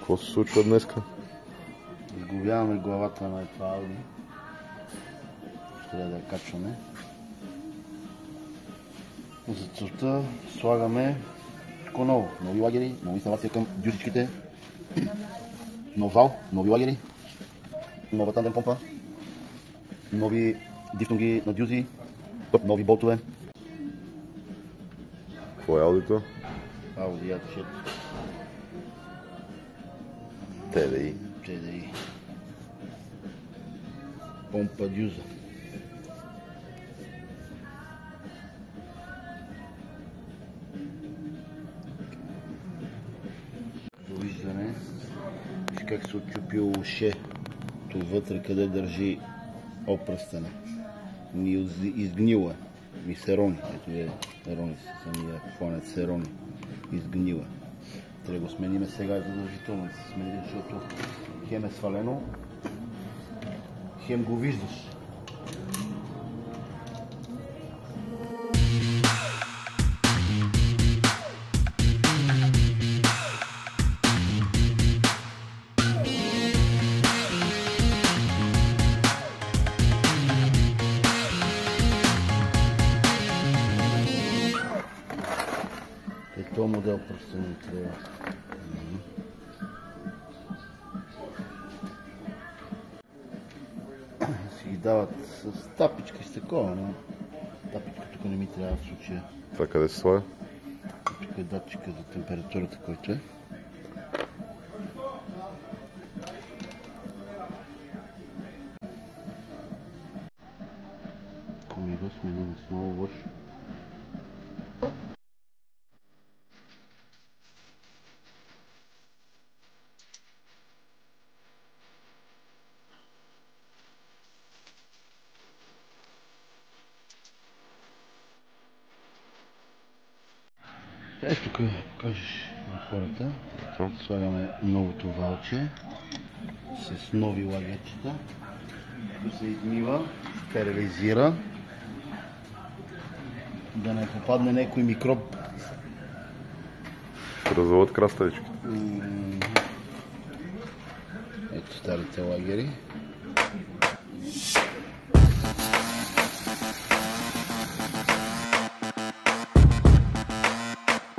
Какво се случва днеска? Изглобяваме главата на това Ауди. Ще да я качваме. За целта слагаме нови лагери, нова инсталация към дюзичките, нов вал, нови лагери, нова тандем помпа, нови дифтунги на дюзи, нови болтове. Какво е аудито? Ауди A6 TDI. Помпа дюза. Довиждане. Виж как се отчупило ушето вътре, къде държи опръстена. Изгнила. И се рони. Ето е рони се. Самия фонец се рони. Изгнила. Трябва да го смениме сега задължително. Да се смени, защото хем е свалено, хем го виждаш. Този модел просто не трябва. Си ги дават с тапичка и с такова, но тапичка тук не ми трябва в случая. Това къде се слага? Тук е датчика за температурата, който е. Ако ми го сменим с много лош. Ето тук покажеш на хората. Слагаме новото валче с нови лагерчета. Тук се измива, стерилизира, да не попадне някой микроб. Ще развалят краставички. Ето старите лагери.